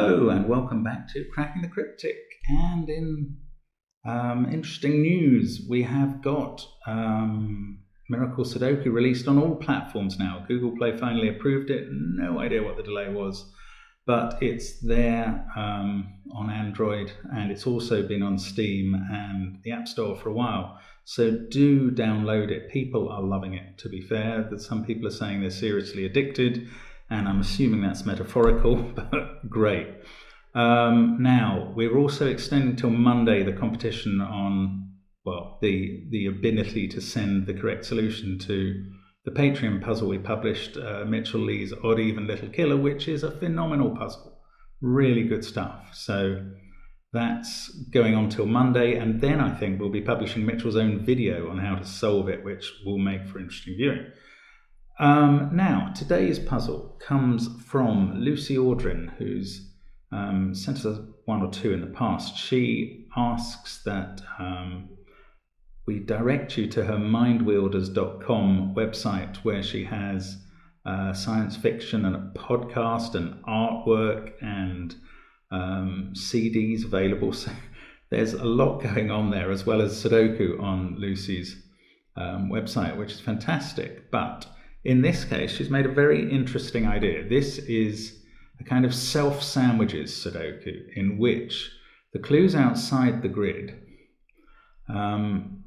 Hello and welcome back to Cracking the Cryptic. And in interesting news, we have got Miracle Sudoku released on all platforms now. Google Play finally approved it. No idea what the delay was, but it's there on Android, and it's also been on Steam and the App Store for a while. So do download it. People are loving it, to be fair. That some people are saying they're seriously addicted, and I'm assuming that's metaphorical, but great. Now, we're also extending till Monday the competition on, well, the ability to send the correct solution to the Patreon puzzle we published, Mitchell Lee's Odd Even Little Killer, which is a phenomenal puzzle. Really good stuff. So that's going on till Monday, and then I think we'll be publishing Mitchell's own video on how to solve it, which will make for interesting viewing. Now, today's puzzle comes from Lucy Audrin, who's sent us one or two in the past. She asks that we direct you to her mindwielders.com website, where she has science fiction and a podcast and artwork and CDs available. So there's a lot going on there, as well as Sudoku on Lucy's website, which is fantastic. But in this case, she's made a very interesting idea. This is a kind of self-sandwiches Sudoku, in which the clues outside the grid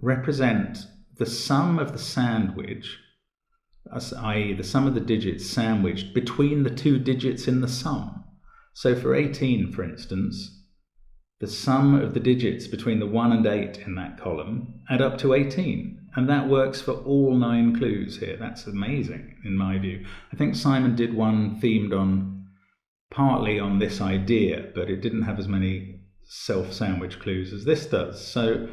represent the sum of the sandwich, i.e. the sum of the digits sandwiched between the two digits in the sum. So for 18, for instance, the sum of the digits between the 1 and 8 in that column add up to 18. And that works for all 9 clues here. That's amazing, in my view. I think Simon did one themed on, partly on this idea, but it didn't have as many self-sandwich clues as this does. So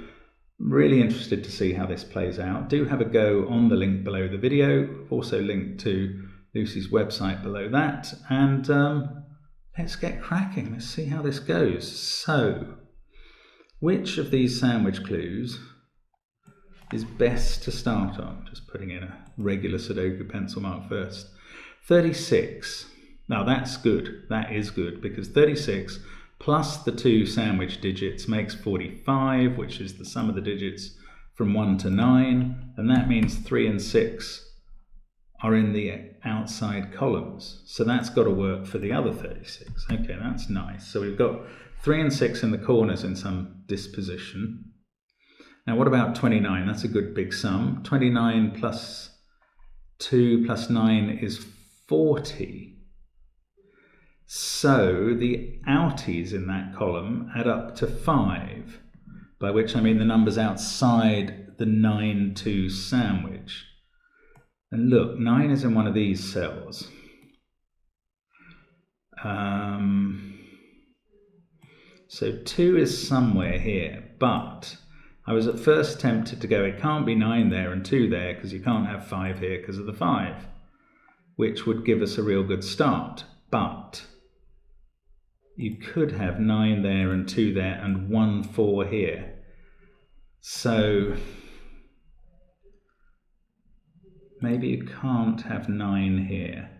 really interested to see how this plays out. Do have a go on the link below the video. I've also linked to Lucy's website below that. And let's get cracking. Let's see how this goes. So, which of these sandwich clues is best to start on? Just putting in a regular Sudoku pencil mark first. 36. Now that's good. That is good, because 36 plus the 2 sandwich digits makes 45, which is the sum of the digits from 1 to 9. And that means 3 and 6 are in the outside columns. So that's got to work for the other 36. Okay, that's nice. So we've got 3 and 6 in the corners in some disposition. Now, what about 29? That's a good big sum. 29 plus 2 plus 9 is 40. So the outies in that column add up to 5, by which I mean the numbers outside the 9-2 sandwich. And look, 9 is in one of these cells. So 2 is somewhere here, but I was at first tempted to go, it can't be 9 there and 2 there, because you can't have 5 here because of the 5, which would give us a real good start. But you could have 9 there and 2 there and 1 4 here. So maybe you can't have 9 here.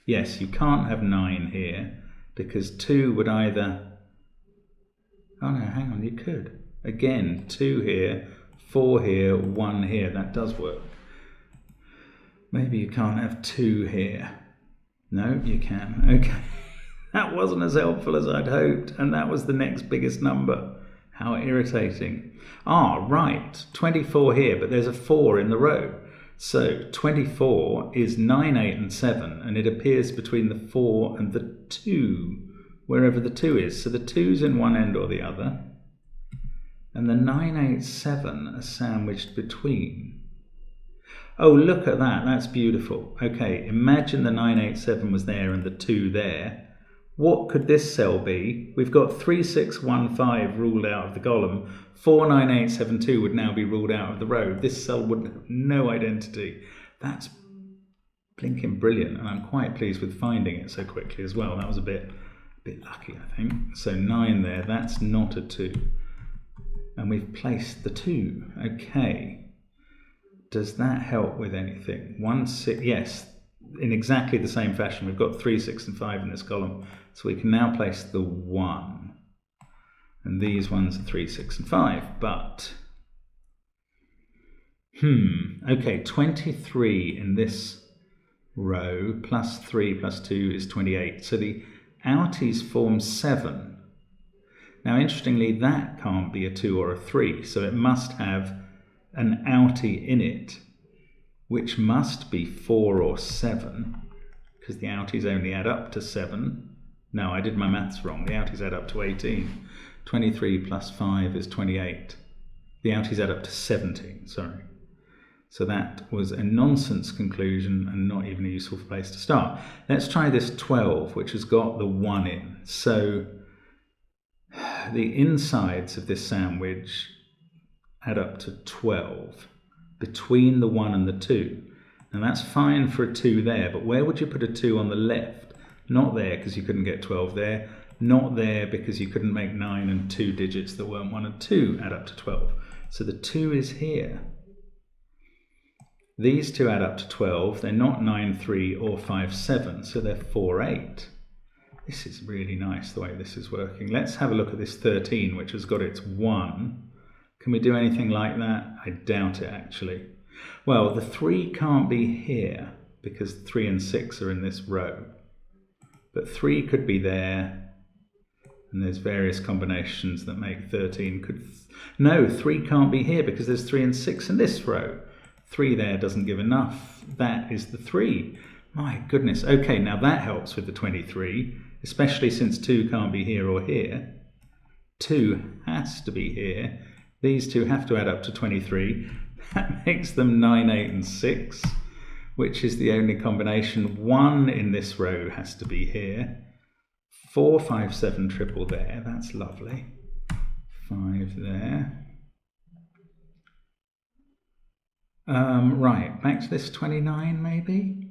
Yes, you can't have 9 here, because 2 would either... Oh no, hang on, you could. Again, 2 here, 4 here, 1 here. That does work. Maybe you can't have 2 here. No, you can. Okay. That wasn't as helpful as I'd hoped, and that was the next biggest number. How irritating. Ah, right. 24 here, but there's a 4 in the row. So 24 is 9, 8, and 7, and it appears between the 4 and the 2, wherever the 2 is. So the 2's in one end or the other. And the 9, 8, 7 are sandwiched between. Oh, look at that. That's beautiful. Okay, imagine the 9, 8, 7 was there and the 2 there. What could this cell be? We've got 3, 6, 1, 5 ruled out of the column. 4, 9, 8, 7, 2 would now be ruled out of the row. This cell would have no identity. That's blinking brilliant, and I'm quite pleased with finding it so quickly as well. That was a bit lucky, I think. So 9 there, that's not a 2. And we've placed the 2. Okay. Does that help with anything? 1, 6, yes. in exactly the same fashion. We've got 3, 6 and 5 in this column, so we can now place the 1, and these ones are 3, 6 and 5, but okay, 23 in this row plus 3 plus 2 is 28, so the outies form 7. Now interestingly, that can't be a 2 or a 3, so it must have an outie in it, which must be 4 or 7, because the outies only add up to 7. No, I did my maths wrong. The outies add up to 18. 23 plus 5 is 28. The outies add up to 17, sorry. So that was a nonsense conclusion and not even a useful place to start. Let's try this 12, which has got the 1 in. So the insides of this sandwich add up to 12 between the 1 and the 2. Now that's fine for a 2 there, but where would you put a 2 on the left? Not there, because you couldn't get 12 there. Not there, because you couldn't make 9 and 2 digits that weren't 1 and 2 add up to 12. So the 2 is here. These two add up to 12. They're not 9, 3 or 5, 7, so they're 4, 8. This is really nice the way this is working. Let's have a look at this 13, which has got its 1. Can we do anything like that? I doubt it, actually. Well, the 3 can't be here because 3 and 6 are in this row. But 3 could be there, and there's various combinations that make 13. No, 3 can't be here because there's 3 and 6 in this row. 3 there doesn't give enough. That is the 3. My goodness. Okay, now that helps with the 23, especially since 2 can't be here or here. 2 has to be here. These two have to add up to 23. That makes them 9, 8 and 6, which is the only combination. 1 in this row has to be here. 4, 5, 7 triple there. That's lovely. 5 there. Right, back to this 29 maybe?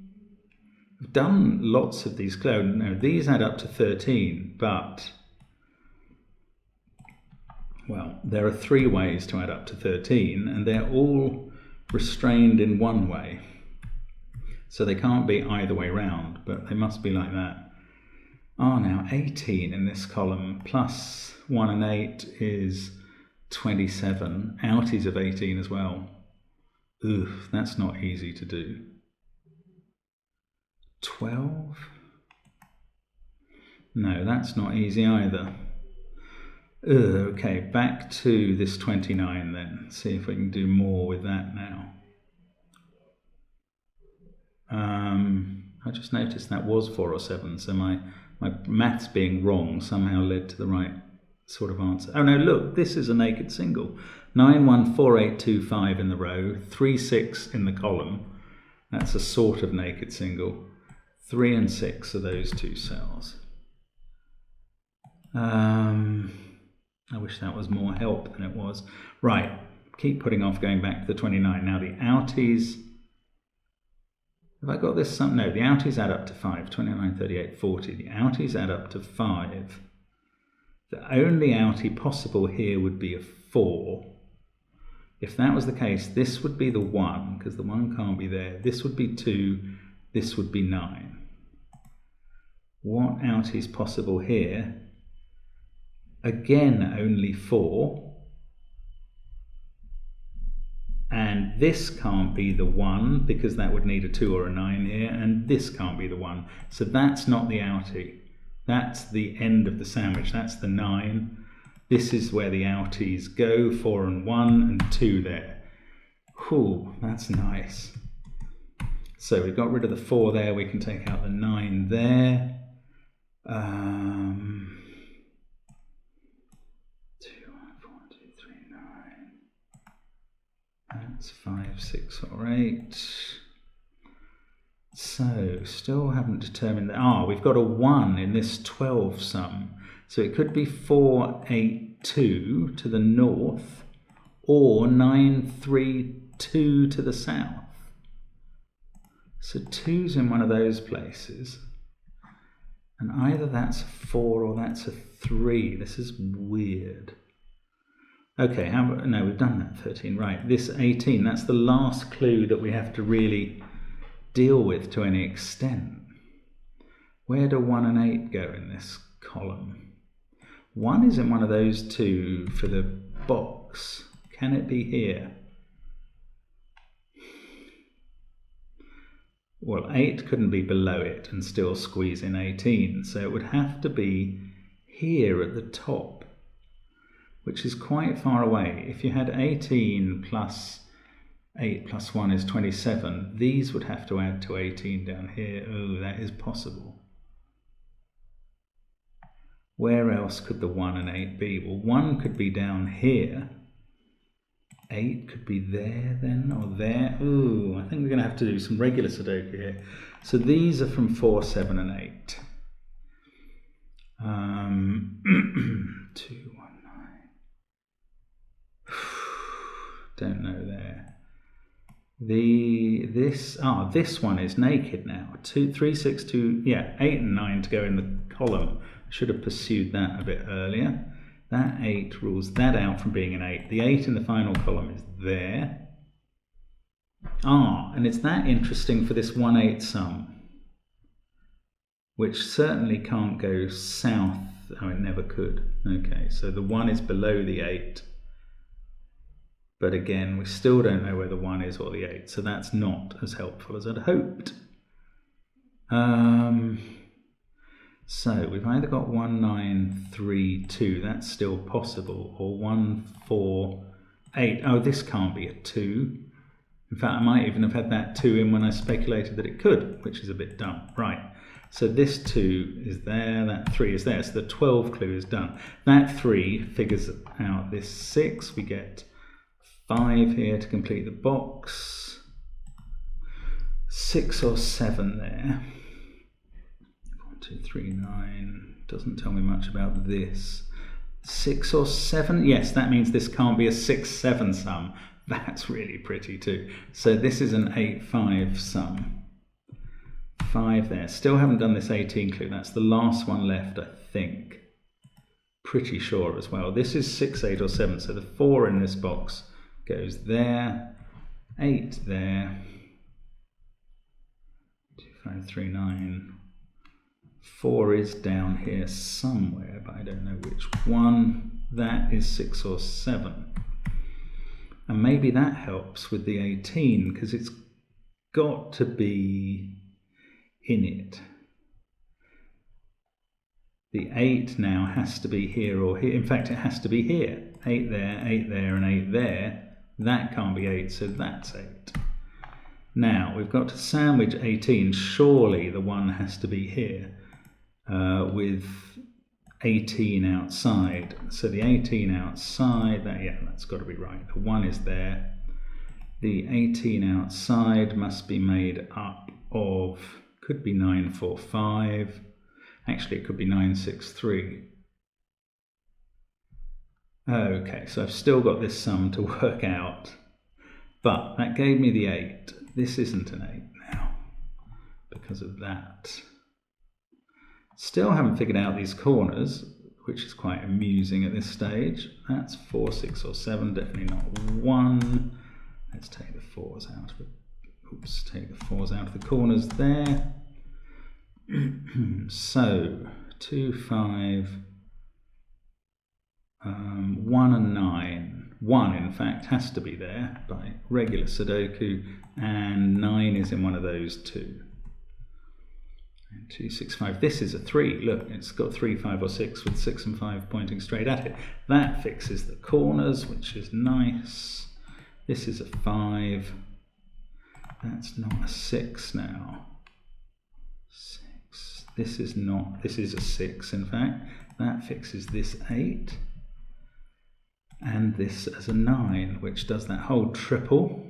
I've done lots of these. No, these add up to 13, but, well, there are 3 ways to add up to 13, and they're all restrained in one way. So they can't be either way round, but they must be like that. Now 18 in this column, plus 1 and 8 is 27. Outies of 18 as well. Oof, that's not easy to do. 12? No, that's not easy either. Okay, back to this 29 then. See if we can do more with that now. I just noticed that was 4 or 7, so my maths being wrong somehow led to the right sort of answer. Oh no, look, this is a naked single. 9, 1, 4, 8, 2, 5 in the row, 3, 6 in the column. That's a sort of naked single. 3 and 6 are those 2 cells. I wish that was more help than it was. Right, keep putting off going back to the 29. Now the outies, have I got this? No, the outies add up to 5, 29, 38, 40. The outies add up to 5. The only outie possible here would be a 4. If that was the case, this would be the 1, because the 1 can't be there. This would be 2, this would be 9. What outie is possible here? Again, only 4. And this can't be the 1, because that would need a 2 or a 9 here, and this can't be the 1. So that's not the outie. That's the end of the sandwich. That's the 9. This is where the outies go, 4 and 1 and 2 there. Whew, that's nice. So we've got rid of the 4 there. We can take out the 9 there. 2, 1, 4, 2, 3, 9. That's 5, 6 or 8. So, still haven't determined that. We've got a 1 in this 12 sum. So it could be 4, 8, 2 to the north, or 9, 3, 2 to the south. So 2's in one of those places. And either that's a 4 or that's a 3. This is weird. Okay, no, we've done that 13. Right, this 18, that's the last clue that we have to really deal with to any extent. Where do 1 and 8 go in this column? 1 is in one of those two for the box. Can it be here? Well, 8 couldn't be below it and still squeeze in 18, so it would have to be here at the top, which is quite far away. If you had 18 plus 8 plus 1 is 27, these would have to add to 18 down here. Oh, that is possible. Where else could the 1 and 8 be? Well, 1 could be down here. 8 could be there then, or there. Ooh, I think we're going to have to do some regular Sudoku here. So these are from 4, 7 and 8. 2, 1, 9. Don't know there. This one is naked now. 2, 3, 6, 2, yeah, 8 and 9 to go in the column. Should have pursued that a bit earlier. That 8 rules that out from being an 8. The 8 in the final column is there. And it's that interesting for this 1/8 sum, which certainly can't go south. Oh, it never could. Okay, so the 1 is below the 8. But again, we still don't know where the 1 is or the 8, so that's not as helpful as I'd hoped. So we've either got 1, 9, 3, 2, that's still possible, or 1, 4, 8. Oh, this can't be a 2. In fact, I might even have had that 2 in when I speculated that it could, which is a bit dumb. Right, so this 2 is there, that 3 is there, so the 12 clue is done. That 3 figures out this 6, we get 5 here to complete the box, 6 or 7 there. 2, 3, 9, doesn't tell me much about this. 6 or 7, yes, that means this can't be a 6-7 sum. That's really pretty too. So this is an 8-5 sum. 5 there. Still haven't done this 18 clue. That's the last one left, I think. Pretty sure as well. This is 6, 8 or 7, so the 4 in this box goes there. 8 there. 2, 5, 3, 9. 4 is down here somewhere, but I don't know which one. That is 6 or 7. And maybe that helps with the 18, because it's got to be in it. The 8 now has to be here or here. In fact, it has to be here. 8 there, 8 there, and 8 there. That can't be 8, so that's 8. Now, we've got to sandwich 18. Surely the 1 has to be here. With 18 outside, so the 18 outside, that's got to be right. The 1 is there. The 18 outside must be made up of, could be 9, 4, 5. Actually, it could be 9, 6, 3. Okay, so I've still got this sum to work out, but that gave me the 8. This isn't an 8 now because of that. Still haven't figured out these corners, which is quite amusing at this stage. That's 4, 6 or 7, definitely not 1. Let's take the 4s out of it. Oops, take the 4s out of the corners there. So 2, 5, 1 and 9. 1 in fact has to be there by regular Sudoku, and 9 is in one of those two. 2, 6, 5. This is a 3. Look, it's got 3, 5 or 6 with 6 and 5 pointing straight at it. That fixes the corners, which is nice. This is a 5. That's not a 6 now. 6. This is not. This is a 6, in fact. That fixes this 8. And this as a 9, which does that whole triple.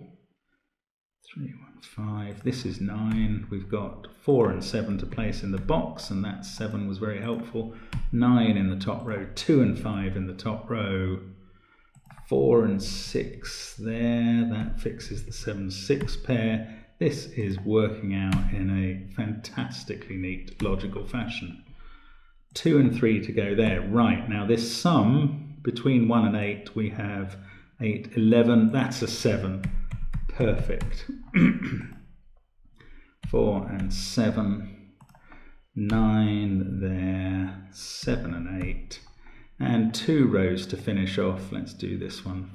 3, 1, 5. This is 9. We've got 4 and 7 to place in the box, and that 7 was very helpful. 9 in the top row, 2 and 5 in the top row, 4 and 6 there. That fixes the 7-6 pair. This is working out in a fantastically neat logical fashion. 2 and 3 to go there. Right, now this sum between 1 and 8, we have 8, 11. That's a 7. Perfect. 4 and 7, 9 there, 7 and 8, and 2 rows to finish off. Let's do this one.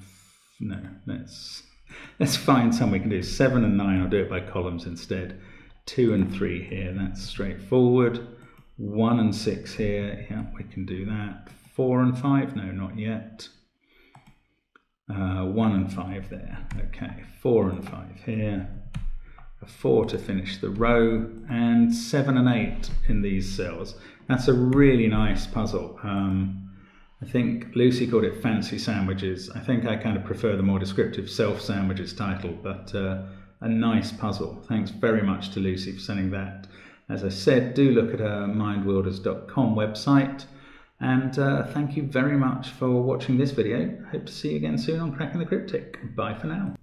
No, let's find some we can do. 7 and 9, I'll do it by columns instead. 2 and 3 here, that's straightforward. 1 and 6 here, yeah, we can do that. 4 and 5, no, not yet. 1 and 5 there, okay. 4 and 5 here. A 4 to finish the row, and 7 and 8 in these cells. That's a really nice puzzle. I think Lucy called it Fancy Sandwiches. I think I kind of prefer the more descriptive Self Sandwiches title, but a nice puzzle. Thanks very much to Lucy for sending that. As I said, do look at her mindwielders.com website, and thank you very much for watching this video. Hope to see you again soon on Cracking the Cryptic. Bye for now.